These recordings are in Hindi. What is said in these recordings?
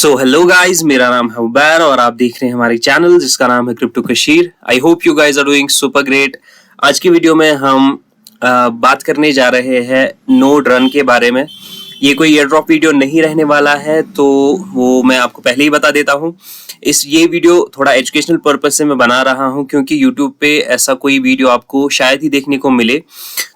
सो हेलो गाइस, मेरा नाम है उबैर और आप देख रहे हैं हमारे चैनल जिसका नाम है crypto Kashir. I hope you guys are doing super great. आज की वीडियो में हम बात करने जा रहे हैं नोड रन के बारे में। ये कोई एयर ड्रॉप वीडियो नहीं रहने वाला है, तो वो मैं आपको पहले ही बता देता हूँ। ये वीडियो थोड़ा एजुकेशनल पर्पज से मैं बना रहा हूँ, क्योंकि यूट्यूब पे ऐसा कोई वीडियो आपको शायद ही देखने को मिले।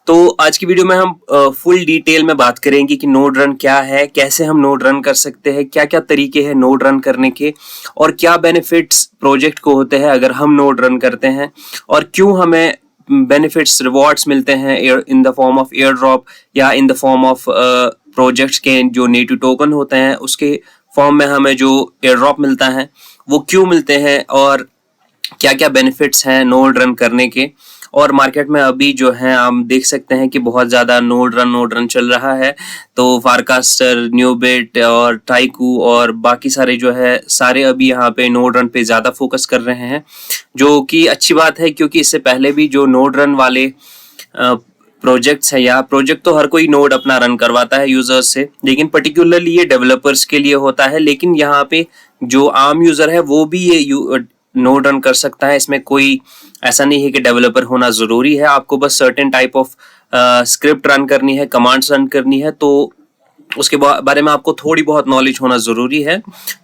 तो आज की वीडियो में हम फुल डिटेल में बात करेंगे कि नोड रन क्या है, कैसे हम नोड रन कर सकते हैं, क्या क्या तरीके हैं नोड रन करने के, और क्या बेनिफिट्स प्रोजेक्ट को होते हैं अगर हम नोड रन करते हैं, और क्यों हमें बेनिफिट्स रिवॉर्ड्स मिलते हैं in the form of air drop या in the form of projects के जो नेटिव टोकन होते हैं उसके फॉर्म में हमें जो एयर ड्रॉप मिलता है वो क्यों मिलते हैं, और क्या क्या बेनिफिट्स हैं नोड रन करने के। और मार्केट में अभी जो है हम देख सकते हैं कि बहुत ज़्यादा नोड रन चल रहा है। तो फारकास्टर, न्यूबिट और टाइकू और बाकी सारे जो है सारे अभी यहाँ पे नोड रन पे ज़्यादा फोकस कर रहे हैं, जो कि अच्छी बात है, क्योंकि इससे पहले भी जो नोड रन वाले प्रोजेक्ट्स है, या प्रोजेक्ट तो हर कोई नोड अपना रन करवाता है यूजर्स से, लेकिन पर्टिकुलरली ये डेवलपर्स के लिए होता है। लेकिन यहाँ पे जो आम यूजर है वो भी ये नोड रन कर सकता है। इसमें कोई ऐसा नहीं है कि डेवलपर होना जरूरी है, आपको बस certain type of script run करनी है, कमांड्स रन करनी है, तो उसके बारे में आपको थोड़ी बहुत नॉलेज होना जरूरी है।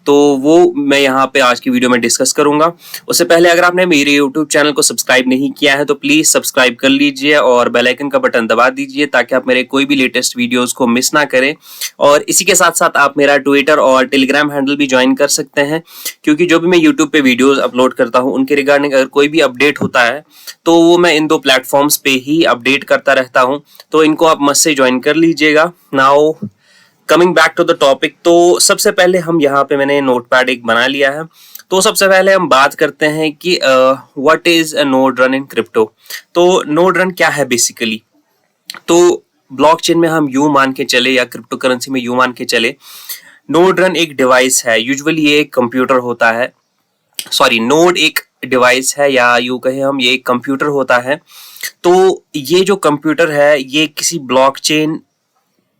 तो वो मैं यहाँ पे आज की वीडियो में डिस्कस करूंगा। उससे पहले अगर आपने मेरे यूट्यूब चैनल को सब्सक्राइब नहीं किया है तो प्लीज सब्सक्राइब कर लीजिए और बेल आइकन का बटन दबा दीजिए, ताकि आप मेरे कोई भी लेटेस्ट वीडियोस को मिस ना करें। और इसी के साथ साथ आप मेरा ट्विटर और टेलीग्राम हैंडल भी ज्वाइन कर सकते हैं, क्योंकि जो भी मैं यूट्यूब पे वीडियोज अपलोड करता हूँ उनके रिगार्डिंग अगर कोई भी अपडेट होता है तो वो मैं इन दो प्लेटफॉर्म्स पे ही अपडेट करता रहता हूँ, तो इनको आप मस्त से ज्वाइन कर लीजिएगा। Now coming back to the topic, तो सबसे पहले हम यहाँ पे मैंने नोटपैड एक बना लिया है। तो सबसे पहले हम बात करते हैं कि what is a node run in crypto. तो नोड रन क्या है बेसिकली। तो ब्लॉकचेन में हम यूं मान के चले, या क्रिप्टो करेंसी में यूं मान के चले, नोड रन एक डिवाइस है। यूजुअली ये एक कंप्यूटर होता है, सॉरी नोड एक डिवाइस है, या यूं कहें हम ये एक कंप्यूटर होता है। तो ये जो कंप्यूटर है ये किसी ब्लॉकचेन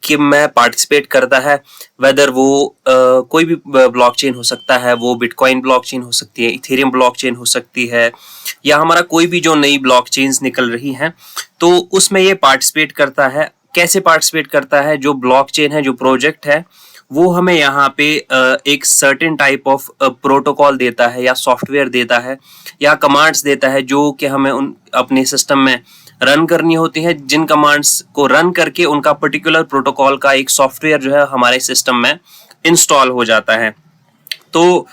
कि में पार्टिसिपेट करता है, वेदर वो कोई भी ब्लॉकचेन हो सकता है, वो बिटकॉइन ब्लॉकचेन हो सकती है, इथेरियम ब्लॉकचेन हो सकती है, या हमारा कोई भी जो नई ब्लॉकचेन्स निकल रही हैं, तो उसमें ये पार्टिसिपेट करता है। कैसे पार्टिसिपेट करता है? जो ब्लॉकचेन है, जो प्रोजेक्ट है, वो हमें यहाँ पे एक सर्टेन टाइप ऑफ प्रोटोकॉल देता है, या सॉफ्टवेयर देता है, या कमांड्स देता है, जो कि हमें उन अपने सिस्टम में रन करनी होती है, जिन कमांड्स को रन करके उनका पर्टिकुलर प्रोटोकॉल का एक सॉफ्टवेयर जो है हमारे सिस्टम में इंस्टॉल हो जाता है। तो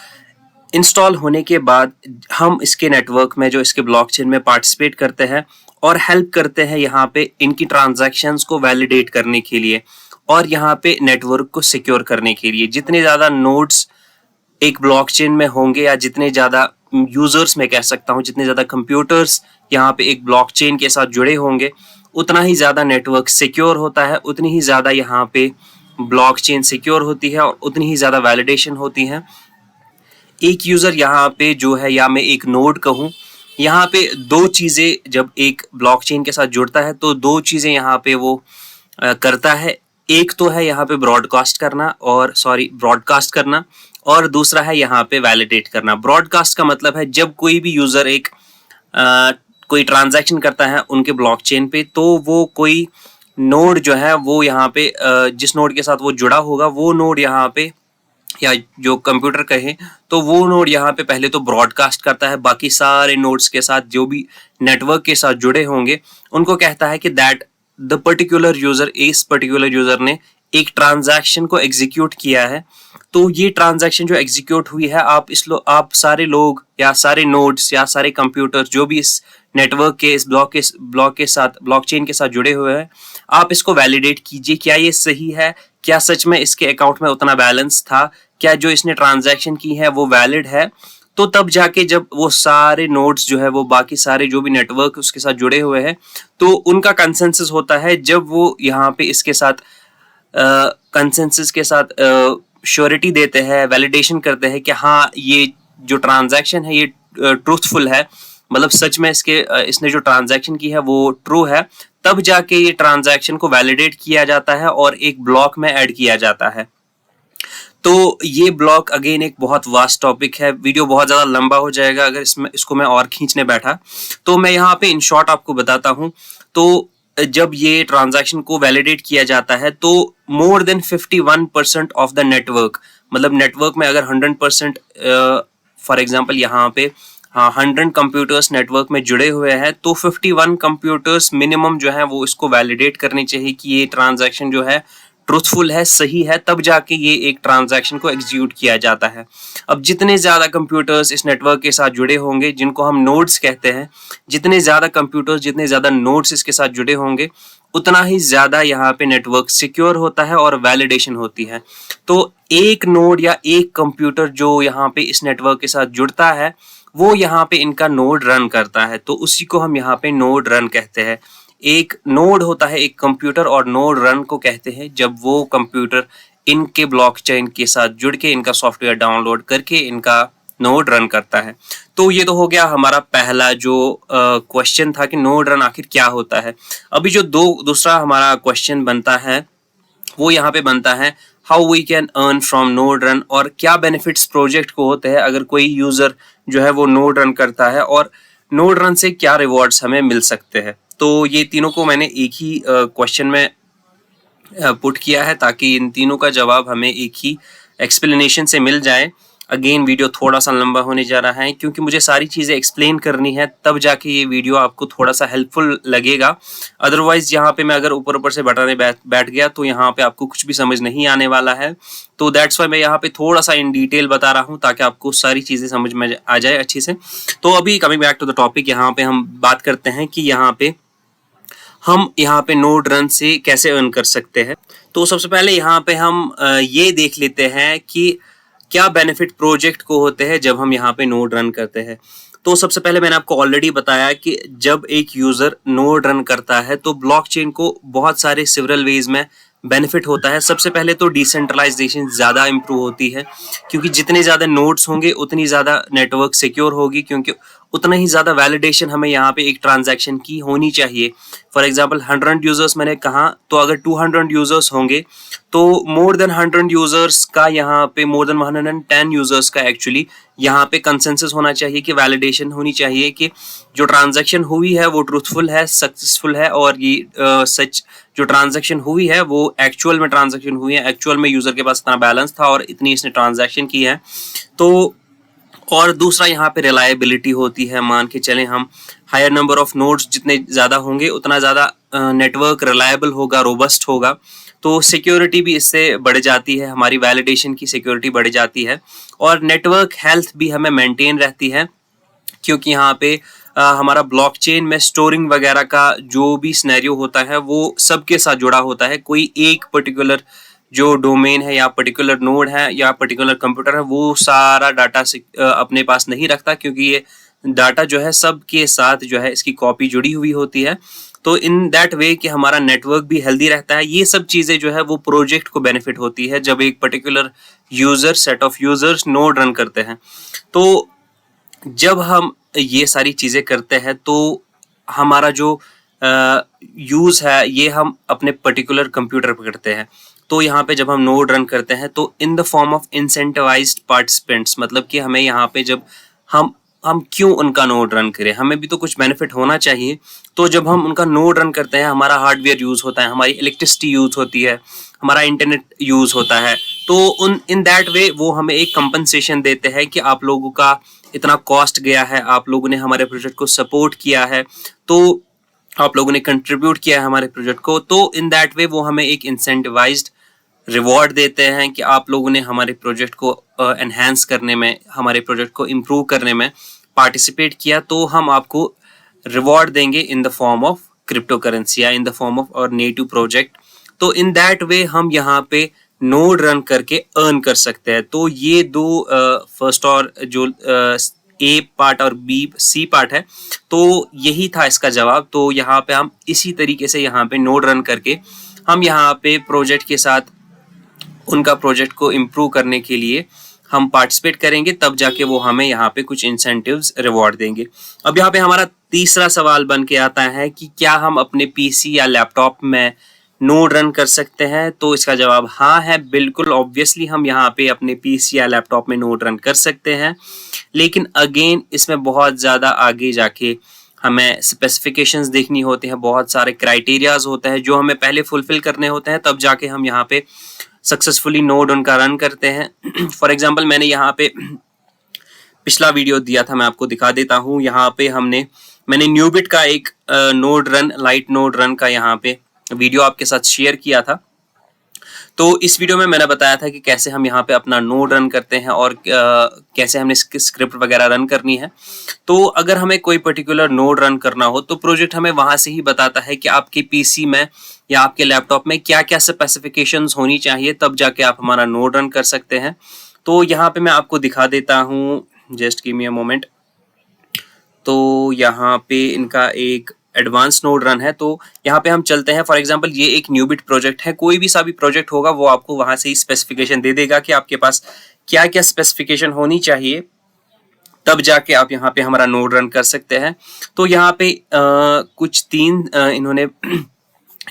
इंस्टॉल होने के बाद हम इसके नेटवर्क में, जो इसके ब्लॉकचेन में पार्टिसिपेट करते हैं और हेल्प करते हैं यहाँ पे इनकी ट्रांजैक्शंस को वैलिडेट करने के लिए, और यहाँ पे नेटवर्क को सिक्योर करने के लिए। जितने ज्यादा नोड्स एक ब्लॉकचेन में होंगे, या जितने ज्यादा यूजर्स में कह सकता हूँ, जितने ज्यादा कंप्यूटर्स यहाँ पे एक ब्लॉकचेन के साथ जुड़े होंगे, उतना ही ज्यादा नेटवर्क सिक्योर होता है, उतनी ही ज्यादा यहाँ पे ब्लॉकचेन सिक्योर होती है, और उतनी ही ज्यादा वैलिडेशन होती है। एक यूजर यहाँ पे जो है, या मैं एक नोड कहूँ, यहाँ पे दो चीजें जब एक ब्लॉकचेन के साथ जुड़ता है तो दो चीजें यहाँ पे वो करता है। एक तो है यहाँ पे ब्रॉडकास्ट करना, और दूसरा है यहाँ पे वैलिडेट करना। ब्रॉडकास्ट का मतलब है जब कोई भी यूजर एक कोई ट्रांजैक्शन करता है उनके ब्लॉकचेन पे, तो वो कोई नोड जो है वो यहाँ पे जिस नोड के साथ वो जुड़ा होगा, वो नोड यहाँ पे, या जो कंप्यूटर कहे, तो वो नोड यहाँ पे पहले तो ब्रॉडकास्ट करता है बाकी सारे नोड्स के साथ, जो भी नेटवर्क के साथ जुड़े होंगे, उनको कहता है कि दैट द पर्टिकुलर यूजर, इस पर्टिकुलर यूजर ने एक ट्रांजैक्शन को एग्जीक्यूट किया है। तो ये ट्रांजैक्शन जो एग्जीक्यूट हुई है, आप सारे लोग, या सारे नोड्स, या सारे कंप्यूटर्स जो भी इस नेटवर्क के, इस ब्लॉक के साथ, ब्लॉकचेन के साथ जुड़े हुए हैं, आप इसको वैलिडेट कीजिए। क्या ये सही है? क्या सच में इसके अकाउंट में उतना बैलेंस था? क्या जो इसने ट्रांजैक्शन की है वो वैलिड है? तो तब जाके जब वो सारे नोड्स जो है, वो बाकी सारे जो भी नेटवर्क उसके साथ जुड़े हुए हैं, तो उनका कंसेंसस होता है। जब वो यहाँ पे इसके साथ कंसेंसस के साथ श्योरिटी देते हैं, वैलिडेशन करते हैं कि हाँ ये जो ट्रांजैक्शन है ये ट्रूथफुल है, मतलब सच में इसने जो ट्रांजैक्शन की है वो ट्रू है, तब जाके ये ट्रांजैक्शन को वैलिडेट किया जाता है और एक ब्लॉक में ऐड किया जाता है। तो ये ब्लॉग अगेन एक बहुत वास्ट टॉपिक है, वीडियो बहुत ज़्यादा लंबा हो जाएगा अगर इसको मैं और खींचने बैठा। तो मैं यहाँ पे इन शॉर्ट आपको बताता हूँ। तो जब ये ट्रांजैक्शन को वैलिडेट किया जाता है तो more than 51% of the network, मतलब नेटवर्क में अगर 100% फॉर एग्जांपल यहाँ पे 100 कंप्यूटर्स नेटवर्क में जुड़े हुए हैं तो 51 कंप्यूटर्स मिनिमम जो है वो इसको वैलिडेट करने चाहिए कि ये ट्रांजैक्शन जो है ट्रूथफुल है, सही है, तब जाके ये एक ट्रांजैक्शन को एग्जीक्यूट किया जाता है। अब जितने ज्यादा कंप्यूटर्स इस नेटवर्क के साथ जुड़े होंगे, जिनको हम नोड्स कहते हैं, जितने ज्यादा कंप्यूटर्स, जितने ज्यादा नोड्स इसके साथ जुड़े होंगे, उतना ही ज्यादा यहाँ पे नेटवर्क सिक्योर होता है और वैलिडेशन होती है। तो एक नोड या एक कंप्यूटर जो यहाँ पे इस नेटवर्क के साथ जुड़ता है वो यहाँ पे इनका नोड रन करता है, तो उसी को हम यहाँ पे नोड रन कहते हैं। एक नोड होता है एक कंप्यूटर, और नोड रन को कहते हैं जब वो कंप्यूटर इनके ब्लॉकचेन के साथ जुड़ के इनका सॉफ्टवेयर डाउनलोड करके इनका नोड रन करता है। तो ये तो हो गया हमारा पहला जो क्वेश्चन था कि नोड रन आखिर क्या होता है। अभी जो दूसरा हमारा क्वेश्चन बनता है वो यहाँ पे बनता है, how we can earn from node run, और क्या बेनिफिट्स प्रोजेक्ट को होते हैं अगर कोई यूजर जो है वो नोड रन करता है, और नोड रन से क्या रिवॉर्ड्स हमें मिल सकते हैं। तो ये तीनों को मैंने एक ही क्वेश्चन में पुट किया है ताकि इन तीनों का जवाब हमें एक ही एक्सप्लेनेशन से मिल जाए। अगेन वीडियो थोड़ा सा लंबा होने जा रहा है क्योंकि मुझे सारी चीज़ें एक्सप्लेन करनी है, तब जाके ये वीडियो आपको थोड़ा सा हेल्पफुल लगेगा। अदरवाइज यहाँ पे मैं अगर ऊपर ऊपर से बताने बैठ गया तो यहाँ पे आपको कुछ भी समझ नहीं आने वाला है। तो दैट्स वाई मैं यहाँ पे थोड़ा सा इन डिटेल बता रहा हूँ ताकि आपको सारी चीज़ें समझ में आ जाए अच्छे से। तो अभी coming back to the topic, यहाँ पे हम बात करते हैं कि हम यहाँ पे नोड रन से कैसे अर्न कर सकते हैं। तो सबसे पहले यहाँ पे हम ये देख लेते हैं कि क्या बेनिफिट प्रोजेक्ट को होते हैं जब हम यहाँ पे नोड रन करते हैं। तो सबसे पहले मैंने आपको ऑलरेडी बताया कि जब एक यूजर नोड रन करता है तो ब्लॉकचेन को बहुत सारे सिवरल वेज में बेनिफिट होता है। सबसे पहले तो डिसेंट्रलाइजेशन ज़्यादा इंप्रूव होती है, क्योंकि जितने ज़्यादा नोड्स होंगे उतनी ज़्यादा नेटवर्क सिक्योर होगी, क्योंकि उतना ही ज़्यादा वैलिडेशन हमें यहाँ पे एक ट्रांजैक्शन की होनी चाहिए। फॉर एग्जांपल 100 यूजर्स मैंने कहा, तो अगर 200 यूजर्स होंगे तो मोर देन 100 यूजर्स का यहाँ पे मोर देन 110 यूजर्स का एक्चुअली यहाँ पे कंसेंसस होना चाहिए कि वैलिडेशन होनी चाहिए कि जो ट्रांजैक्शन हुई है वो ट्रूथफुल है, सक्सेसफुल है, और ये सच जो ट्रांजैक्शन हुई है वो एक्चुअल में ट्रांजैक्शन हुई है, एक्चुअल में यूजर के पास इतना बैलेंस था और इतनी इसने ट्रांजैक्शन की है। तो और दूसरा यहाँ पे रिलायबिलिटी होती है। मान के चलें हम हायर नंबर ऑफ नोड्स जितने ज़्यादा होंगे उतना ज़्यादा नेटवर्क रिलायबल होगा, रोबस्ट होगा, तो सिक्योरिटी भी इससे बढ़ जाती है, हमारी वैलिडेशन की सिक्योरिटी बढ़ जाती है, और नेटवर्क हेल्थ भी हमें मेंटेन रहती है, क्योंकि यहाँ पे हमारा ब्लॉकचेन में स्टोरिंग वगैरह का जो भी सिनेरियो होता है वो सबके साथ जुड़ा होता है। कोई एक पर्टिकुलर जो डोमेन है या पर्टिकुलर नोड है या पर्टिकुलर कंप्यूटर है वो सारा डाटा अपने पास नहीं रखता, क्योंकि ये डाटा जो है सबके साथ जो है इसकी कॉपी जुड़ी हुई होती है। तो इन दैट वे कि हमारा नेटवर्क भी हेल्दी रहता है। ये सब चीज़ें जो है वो प्रोजेक्ट को बेनिफिट होती है जब एक particular user set of users node run करते हैं। तो जब हम ये सारी चीज़ें करते हैं तो हमारा जो यूज़ है ये हम अपने पर्टिकुलर कंप्यूटर पर करते हैं। तो यहाँ पे जब हम नोड रन करते हैं तो इन the form of incentivised participants, मतलब कि हमें यहाँ पे जब हम क्यों उनका नोड रन करें, हमें भी तो कुछ बेनिफिट होना चाहिए। तो जब हम उनका नोड रन करते हैं हमारा हार्डवेयर यूज़ होता है, हमारी इलेक्ट्रिसिटी यूज़ होती है, हमारा इंटरनेट यूज़ होता है। तो इन दैट वे वो हमें एक कंपनसेशन देते हैं कि आप लोगों का इतना कॉस्ट गया है, आप लोगों ने हमारे प्रोजेक्ट को सपोर्ट किया है, तो आप लोगों ने कंट्रीब्यूट किया है हमारे प्रोजेक्ट को। तो इन दैट वे वो हमें एक इंसेंटिवाइज्ड रिवॉर्ड देते हैं कि आप लोगों ने हमारे प्रोजेक्ट को एनहांस करने में, हमारे प्रोजेक्ट को इम्प्रूव करने में पार्टिसिपेट किया, तो हम आपको रिवॉर्ड देंगे इन the form of crypto currency या इन द फॉर्म ऑफ और नेटिव प्रोजेक्ट। तो इन दैट वे हम यहाँ पे नोड रन करके अर्न कर सकते हैं। तो ये दो फर्स्ट और जो ए पार्ट और बी सी पार्ट है, तो यही था इसका जवाब। तो यहाँ पे हम इसी तरीके से यहाँ पे नोड रन करके हम यहाँ पे प्रोजेक्ट के साथ उनका प्रोजेक्ट को इम्प्रूव करने के लिए हम पार्टिसिपेट करेंगे, तब जाके वो हमें यहाँ पे कुछ इंसेंटिव्स रिवॉर्ड देंगे। अब यहाँ पे हमारा तीसरा सवाल बन के आता है कि क्या हम अपने पीसी या लैपटॉप में नोड रन कर सकते हैं? तो इसका जवाब हाँ है, बिल्कुल ऑब्वियसली हम यहाँ पे अपने पीसी या लैपटॉप में नोड रन कर सकते हैं। लेकिन अगेन इसमें बहुत ज़्यादा आगे जाके हमें स्पेसिफिकेशंस देखनी होती हैं, बहुत सारे क्राइटेरियाज होते हैं जो हमें पहले फुलफिल करने होते हैं, तब जाके हम यहाँ पे सक्सेसफुली नोड उनका रन करते हैं। फॉर एग्जाम्पल मैंने यहाँ पे पिछला वीडियो दिया था, मैं आपको दिखा देता हूँ। यहाँ पे मैंने न्यूबिट का एक node run, light node run का यहाँ पे वीडियो आपके साथ शेयर किया था। तो इस वीडियो में मैंने बताया था कि कैसे हम यहाँ पे अपना नोड रन करते हैं और कैसे हमने स्क्रिप्ट वगैरह रन करनी है। तो अगर हमें कोई पर्टिकुलर नोड रन करना हो तो प्रोजेक्ट हमें वहां से ही बताता है कि आपके पीसी में या आपके लैपटॉप में क्या क्या स्पेसिफिकेशंस होनी चाहिए, तब जाके आप हमारा नोड रन कर सकते हैं। तो यहाँ पे मैं आपको दिखा देता हूँ, just give me a moment. तो यहाँ पे इनका एक एडवांस नोड रन है, तो यहाँ पे हम चलते हैं। फॉर एग्जांपल ये एक न्यूबिट प्रोजेक्ट है, कोई भी सा भी प्रोजेक्ट होगा वो आपको वहां से ही स्पेसिफिकेशन दे देगा कि आपके पास क्या क्या स्पेसिफिकेशन होनी चाहिए, तब जाके आप यहाँ पे हमारा नोड रन कर सकते हैं। तो यहाँ पे कुछ तीन इन्होंने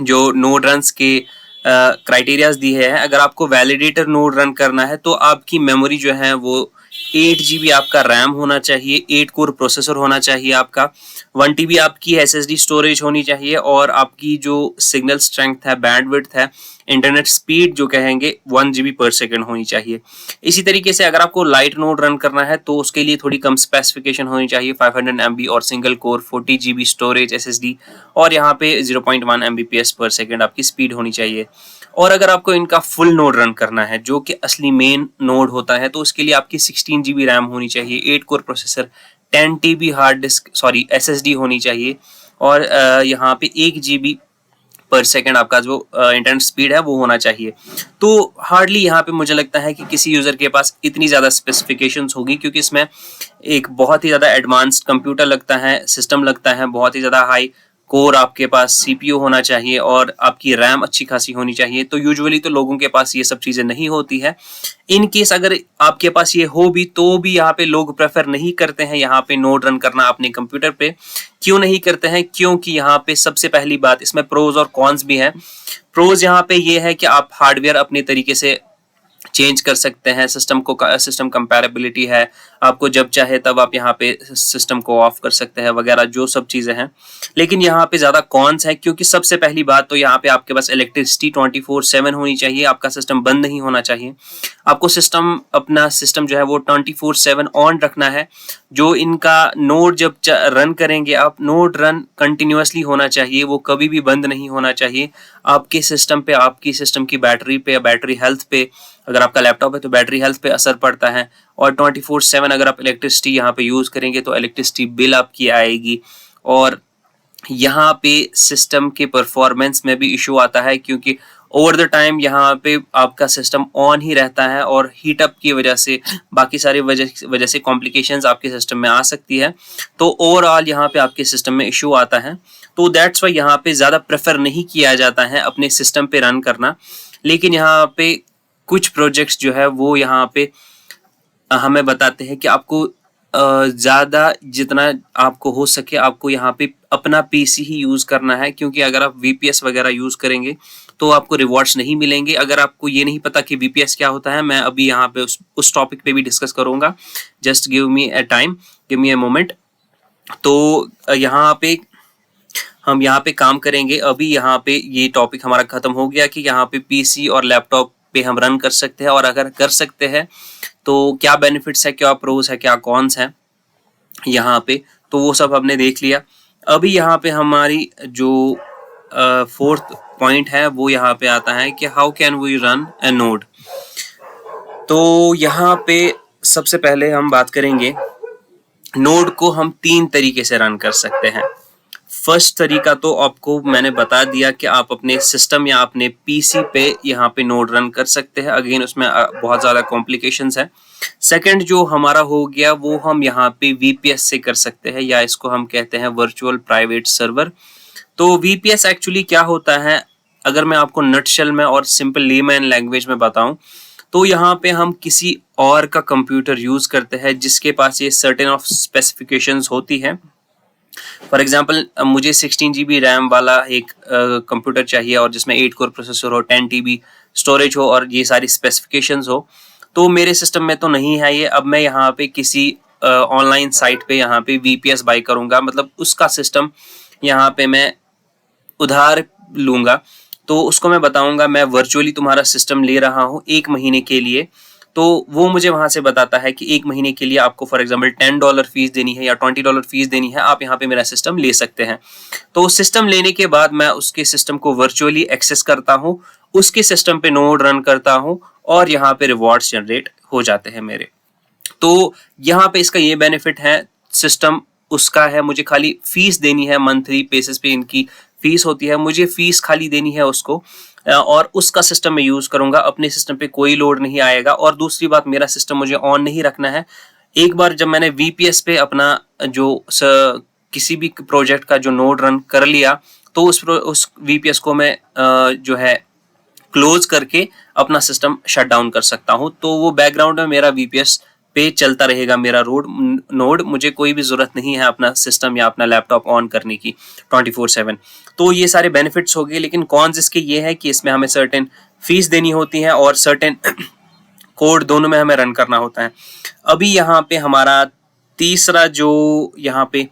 जो नोड रन्स के क्राइटेरियाज दिए हैं। अगर आपको वैलिडेटर नोड रन करना है तो आपकी मेमोरी जो है वो 8 GB आपका रैम होना चाहिए, 8 कोर प्रोसेसर होना चाहिए आपका, 1 TB आपकी SSD स्टोरेज होनी चाहिए, और आपकी जो सिग्नल स्ट्रेंथ है, बैंडविड्थ है, इंटरनेट स्पीड जो कहेंगे 1 GB पर सेकेंड होनी चाहिए। इसी तरीके से अगर आपको लाइट नोड रन करना है तो उसके लिए थोड़ी कम स्पेसिफिकेशन होनी चाहिए, 500 MB और single core, 40 GB storage SSD, और यहाँ पे 0.1 Mbps पर सेकेंड आपकी स्पीड होनी चाहिए। और अगर आपको इनका फुल नोड रन करना है जो कि असली मेन नोड होता है, तो उसके लिए आपकी 16 GB रैम होनी चाहिए, 8 core processor, 10 TB hard disk SSD होनी चाहिए, और यहाँ पे 1 GB पर सेकेंड आपका जो इंटरनेट स्पीड है वो होना चाहिए। तो हार्डली यहाँ पे मुझे लगता है कि किसी यूजर के पास इतनी ज्यादा स्पेसिफिकेशंस होगी, क्योंकि इसमें एक बहुत ही ज्यादा एडवांस्ड कंप्यूटर लगता है, सिस्टम लगता है, बहुत ही ज्यादा हाई कोर आपके पास CPU होना चाहिए, और आपकी रैम अच्छी खासी होनी चाहिए। तो यूजुअली तो लोगों के पास ये सब चीजें नहीं होती है। इन केस अगर आपके पास ये हो भी तो भी यहाँ पे लोग प्रेफर नहीं करते हैं यहाँ पे नोड रन करना अपने कंप्यूटर पे। क्यों नहीं करते हैं? क्योंकि यहाँ पे सबसे पहली बात, इसमें प्रोज और कॉन्स भी है। प्रोज यहाँ पे ये है कि आप हार्डवेयर अपने तरीके से चेंज कर सकते हैं, सिस्टम कंपैरेबिलिटी है, आपको जब चाहे तब आप यहाँ पे सिस्टम को ऑफ कर सकते हैं वगैरह, जो सब चीजें हैं। लेकिन यहाँ पे ज्यादा कॉन्स है, क्योंकि सबसे पहली बात तो यहाँ पे आपके पास इलेक्ट्रिसिटी 24/7 होनी चाहिए, आपका सिस्टम बंद नहीं होना चाहिए। आपको अपना सिस्टम जो है वो 24/7 ऑन रखना है। जो इनका नोड जब रन करेंगे आप, नोड रन कंटिन्यूअसली होना चाहिए, वो कभी भी बंद नहीं होना चाहिए। आपके सिस्टम पे, आपकी सिस्टम की बैटरी पे, बैटरी हेल्थ पे, अगर आपका लैपटॉप है तो बैटरी हेल्थ पे असर पड़ता है। और 24/7 अगर आप इलेक्ट्रिसिटी यहाँ पे यूज करेंगे तो इलेक्ट्रिसिटी बिल आपकी आएगी, और यहाँ पे सिस्टम के परफॉर्मेंस में भी इशू आता है, क्योंकि ओवर द टाइम यहाँ पे आपका सिस्टम ऑन ही रहता है, और हीटअप की वजह से, बाकी सारी वजह से कॉम्प्लिकेशंस आपके सिस्टम में आ सकती है। तो ओवरऑल यहाँ पे आपके सिस्टम में इशू आता है। तो दैट्स वाई यहाँ पे ज्यादा प्रेफर नहीं किया जाता है अपने सिस्टम पे रन करना। लेकिन यहाँ पे कुछ प्रोजेक्ट्स जो है वो यहाँ पे हमें बताते हैं कि आपको ज्यादा जितना आपको हो सके आपको यहाँ पे अपना पीसी ही यूज करना है, क्योंकि अगर आप VPS वगैरह यूज करेंगे तो आपको रिवॉर्ड्स नहीं मिलेंगे। अगर आपको ये नहीं पता कि VPS क्या होता है, मैं अभी यहाँ पे उस टॉपिक पे भी डिस्कस करूंगा। Just give me a time, give me a moment. तो हम यहाँ पे काम करेंगे। अभी यहाँ पे ये टॉपिक हमारा खत्म हो गया कि यहाँ पे पीसी और लैपटॉप पे हम रन कर सकते हैं, और अगर कर सकते हैं तो क्या बेनिफिट्स है, क्या प्रोज है, क्या कॉन्स है यहाँ पे, तो वो सब हमने देख लिया। अभी यहाँ पे हमारी जो 4th पॉइंट है वो यहाँ पे आता है कि how can we run a node. तो यहाँ पे सबसे पहले हम बात करेंगे, नोड को हम 3 तरीके से रन कर सकते हैं। फर्स्ट तरीका तो आपको मैंने बता दिया कि आप अपने सिस्टम या अपने पीसी पे यहाँ पे नोड रन कर सकते हैं। अगेन उसमें बहुत ज़्यादा कॉम्प्लिकेशंस है। सेकंड जो हमारा हो गया वो हम यहाँ पे VPS से कर सकते हैं, या इसको हम कहते हैं वर्चुअल प्राइवेट सर्वर। तो VPS एक्चुअली क्या होता है, अगर मैं आपको नटशेल में और सिंपल लेमैन लैंग्वेज में बताऊं, तो यहाँ पे हम किसी और का कंप्यूटर यूज करते हैं जिसके पास ये सर्टेन ऑफ स्पेसिफिकेशंस होती है, फॉर एग्जांपल मुझे 16 GB रैम वाला एक कंप्यूटर चाहिए और जिसमें 8 कोर प्रोसेसर हो, 10 TB स्टोरेज हो और ये सारी स्पेसिफिकेशंस हो, तो मेरे सिस्टम में तो नहीं है ये। अब मैं यहाँ पे किसी ऑनलाइन साइट पे यहाँ पे VPS बाई करूँगा, मतलब उसका सिस्टम यहाँ पे मैं उधार लूँगा। तो उसको मैं बताऊँगा मैं वर्चुअली तुम्हारा सिस्टम ले रहा हूँ 1 महीने के लिए। तो वो मुझे वहाँ से बताता है कि 1 महीने के लिए आपको फॉर एग्जांपल $10 फीस देनी है या $20 फीस देनी है, आप यहाँ पे मेरा सिस्टम ले सकते हैं। तो सिस्टम लेने के बाद मैं उसके सिस्टम को वर्चुअली एक्सेस करता हूँ, उसके सिस्टम पे नोड रन करता हूँ और यहाँ पे रिवॉर्ड्स जनरेट हो जाते हैं मेरे। तो यहाँ पे इसका ये बेनिफिट है, सिस्टम उसका है, मुझे खाली फीस देनी है, मंथली बेसिस पे इनकी फीस होती है, मुझे फीस खाली देनी है उसको और उसका सिस्टम में यूज करूंगा, अपने सिस्टम पे कोई लोड नहीं आएगा। और दूसरी बात, मेरा सिस्टम मुझे ऑन नहीं रखना है। एक बार जब मैंने VPS पे अपना जो किसी भी प्रोजेक्ट का जो नोड रन कर लिया, तो उस VPS को मैं जो है क्लोज करके अपना सिस्टम शट डाउन कर सकता हूं। तो वो बैकग्राउंड में मेरा VPS पे चलता रहेगा मेरा नोड, मुझे कोई भी जरूरत नहीं है अपना सिस्टम या अपना लैपटॉप ऑन करने की 24/7। तो ये सारे बेनिफिट्स हो गए, लेकिन कॉन्स इसके ये है कि इसमें हमें सर्टेन फीस देनी होती है और सर्टेन कोड दोनों में हमें रन करना होता है। अभी यहाँ पे हमारा तीसरा जो यहाँ पे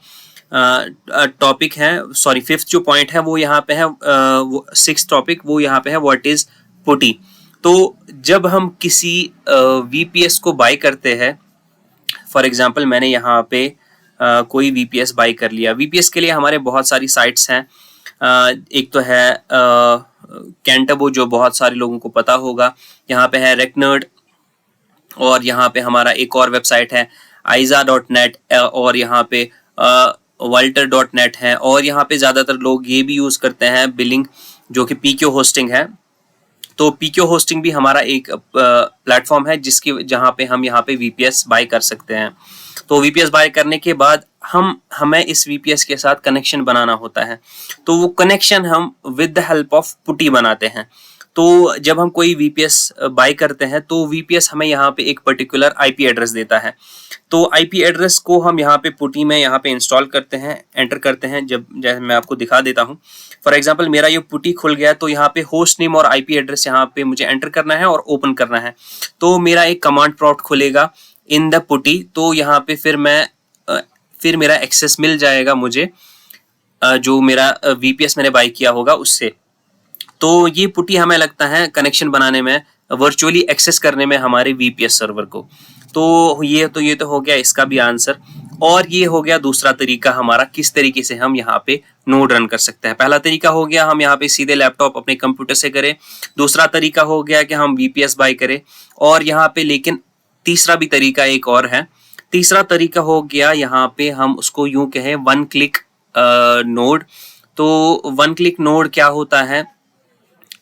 टॉपिक है, सॉरी 5th जो पॉइंट है वो यहाँ पे है, 6th टॉपिक वो यहाँ पे है, व्हाट इज पुटी। तो जब हम किसी VPS को बाय करते हैं, फॉर एग्जांपल मैंने यहाँ पे कोई VPS बाय कर लिया। VPS के लिए हमारे बहुत सारी साइट्स हैं। एक तो है कैंटबो, जो बहुत सारे लोगों को पता होगा, यहाँ पे है रेकनर्ड, और यहाँ पे हमारा एक और वेबसाइट है aiza.net, और यहाँ पे walter.net है, और यहाँ पे ज़्यादातर लोग ये भी यूज़ करते हैं बिलिंग, जो कि PQ होस्टिंग है। तो PQ होस्टिंग भी हमारा एक प्लेटफॉर्म है जिसकी जहाँ पे हम यहाँ पे VPS बाय कर सकते हैं। तो VPS बाय करने के बाद हमें इस VPS के साथ कनेक्शन बनाना होता है। तो वो कनेक्शन हम विद द हेल्प ऑफ पुटी बनाते हैं। तो जब हम कोई VPS बाय करते हैं तो VPS हमें यहाँ पे एक पर्टिकुलर IP एड्रेस देता है। तो IP एड्रेस को हम यहाँ पे पुटी में यहाँ पे इंस्टॉल करते हैं, एंटर करते हैं। जब जैसे मैं आपको दिखा देता हूँ, फॉर एग्जांपल मेरा ये पुटी खुल गया, तो यहाँ पे होस्ट नेम और IP एड्रेस यहाँ पे मुझे एंटर करना है और ओपन करना है। तो मेरा एक कमांड प्रॉम्प्ट खुलेगा इन द पुटी, तो यहाँ पे फिर मेरा एक्सेस मिल जाएगा मुझे जो मेरा VPS मैंने बाय किया होगा उससे। तो ये पुटी हमें लगता है कनेक्शन बनाने में, वर्चुअली एक्सेस करने में हमारे VPS सर्वर को। तो ये तो हो गया इसका भी आंसर। और ये हो गया दूसरा तरीका हमारा, किस तरीके से हम यहाँ पे नोड रन कर सकते हैं। पहला तरीका हो गया हम यहाँ पे सीधे लैपटॉप अपने कंप्यूटर से करें। दूसरा तरीका हो गया कि हम VPS बाय करें। और यहाँ पे लेकिन तीसरा भी तरीका एक और है। तीसरा तरीका हो गया यहाँ पे हम उसको यूं कहें वन क्लिक नोड। तो वन क्लिक नोड क्या होता है,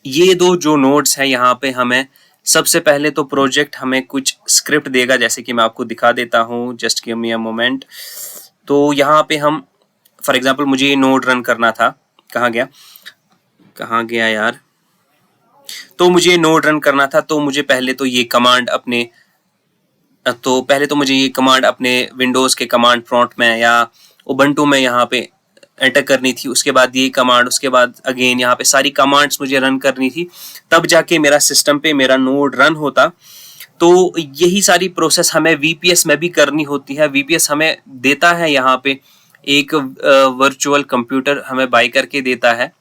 ये दो जो नोड्स हैं यहाँ पे हमें सबसे पहले तो प्रोजेक्ट हमें कुछ स्क्रिप्ट देगा, जैसे कि मैं आपको दिखा देता हूँ, just give me a moment. तो यहाँ पे हम फॉर एग्जांपल मुझे ये नोड रन करना था, कहाँ गया यार। तो मुझे नोड रन करना था, तो मुझे पहले तो मुझे ये कमांड अपने विंडोज के कमांड प्रॉम्प्ट में या उबंटू में यहाँ पे एंटर करनी थी। उसके बाद ये कमांड, उसके बाद अगेन यहाँ पे सारी कमांड्स मुझे रन करनी थी, तब जाके मेरा सिस्टम पे मेरा नोड रन होता। तो यही सारी प्रोसेस हमें VPS में भी करनी होती है। VPS हमें देता है यहाँ पे एक वर्चुअल कंप्यूटर हमें बाय करके देता है,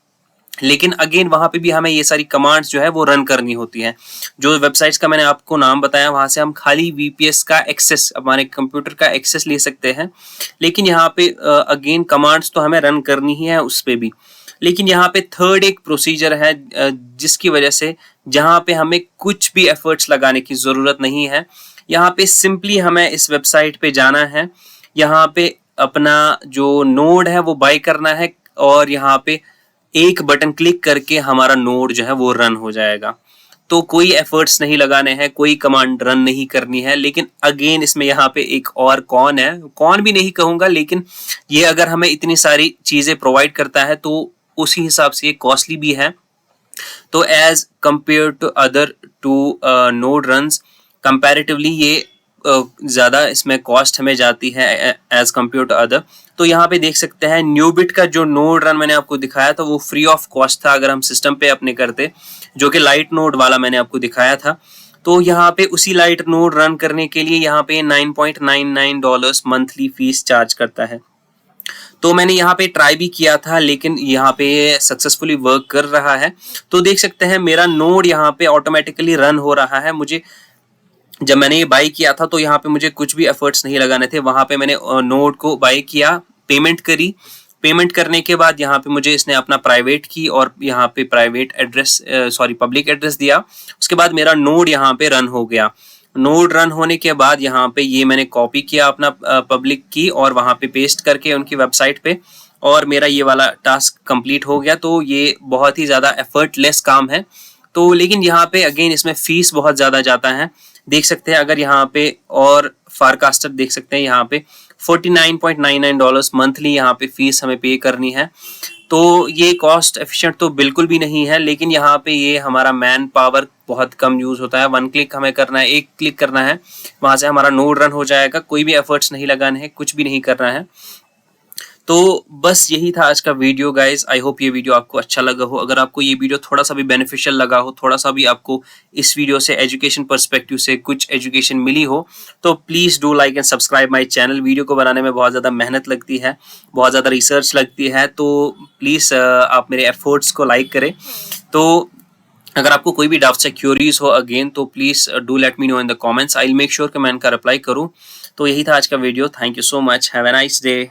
लेकिन अगेन वहां पे भी हमें ये सारी कमांड्स जो है वो रन करनी होती हैं। जो वेबसाइट्स का मैंने आपको नाम बताया, वहां से हम खाली VPS का एक्सेस, हमारे कंप्यूटर का एक्सेस ले सकते हैं, लेकिन यहाँ पे अगेन कमांड्स तो हमें रन करनी ही है उस पे भी। लेकिन यहाँ पे थर्ड एक प्रोसीजर है जिसकी वजह से जहाँ पे हमें कुछ भी एफर्ट्स लगाने की जरूरत नहीं है। यहाँ पे सिंपली हमें इस वेबसाइट पे जाना है, यहाँ पे अपना जो नोड है वो बाय करना है, और यहाँ पे एक बटन क्लिक करके हमारा नोड जो है वो रन हो जाएगा। तो कोई एफर्ट्स नहीं लगाने हैं, कोई कमांड रन नहीं करनी है। लेकिन अगेन इसमें यहाँ पे एक और कॉन है, कॉन भी नहीं कहूंगा, लेकिन ये अगर हमें इतनी सारी चीजें प्रोवाइड करता है तो उसी हिसाब से ये कॉस्टली भी है। तो as compare to other two node runs, comparatively ये ज़्यादा इसमें कॉस्ट हमें जाती है एज कम्पेयर टू अदर। तो यहाँ पे देख सकते हैं न्यूबिट का जो नोड रन मैंने आपको दिखाया था वो फ्री ऑफ कॉस्ट था अगर हम सिस्टम पे अपने करते, जो कि लाइट नोड वाला मैंने आपको दिखाया था। तो यहाँ पे उसी लाइट नोड रन करने के लिए यहाँ पे $9.99 मंथली फीस चार्ज करता है। तो मैंने यहाँ पे ट्राई भी किया था लेकिन यहाँ पे सक्सेसफुली वर्क कर रहा है। तो देख सकते हैं मेरा नोड यहाँ पे ऑटोमेटिकली रन हो रहा है। मुझे जब मैंने ये बाई किया था तो यहाँ पे मुझे कुछ भी एफर्ट्स नहीं लगाने थे। वहां पे मैंने नोड को बाई किया, पेमेंट करी, पेमेंट करने के बाद यहाँ पे मुझे इसने अपना प्राइवेट की और यहाँ पे प्राइवेट एड्रेस पब्लिक एड्रेस दिया। उसके बाद मेरा नोड यहाँ पे रन हो गया। नोड रन होने के बाद यहाँ पे ये मैंने कॉपी किया अपना पब्लिक की और वहां पे पेस्ट करके उनकी वेबसाइट पे, और मेरा ये वाला टास्क कंप्लीट हो गया। तो ये बहुत ही ज़्यादा एफर्टलेस काम है। तो लेकिन यहाँ पे अगेन इसमें फीस बहुत ज़्यादा जाता है। देख सकते हैं अगर यहाँ पे और फारकास्टर देख सकते हैं यहाँ पे $49.99 मंथली यहाँ पे फीस हमें पे करनी है। तो ये कॉस्ट एफिशिएंट तो बिल्कुल भी नहीं है, लेकिन यहाँ पे ये हमारा मैन पावर बहुत कम यूज होता है। 1 क्लिक हमें करना है, 1 क्लिक करना है, वहां से हमारा नोड रन हो जाएगा। कोई भी एफर्ट्स नहीं लगाने हैं, कुछ भी नहीं करना है। तो बस यही था आज का वीडियो गाइज। आई होप ये वीडियो आपको अच्छा लगा हो। अगर आपको ये वीडियो थोड़ा सा भी बेनिफिशियल लगा हो, थोड़ा सा भी आपको इस वीडियो से एजुकेशन पर्सपेक्टिव से कुछ एजुकेशन मिली हो, तो please do like and subscribe my channel. Video को बनाने में बहुत ज़्यादा मेहनत लगती है, बहुत ज़्यादा रिसर्च लगती है, तो प्लीज़ आप मेरे एफर्ट्स को लाइक करें। तो अगर आपको कोई भी डाउट्स या क्यूरीज हो अगेन, तो please do let me know in the comments. I will make sure कि मैं इनका रिप्लाई करूँ। तो यही था आज का video. Thank you so much. Have a nice day.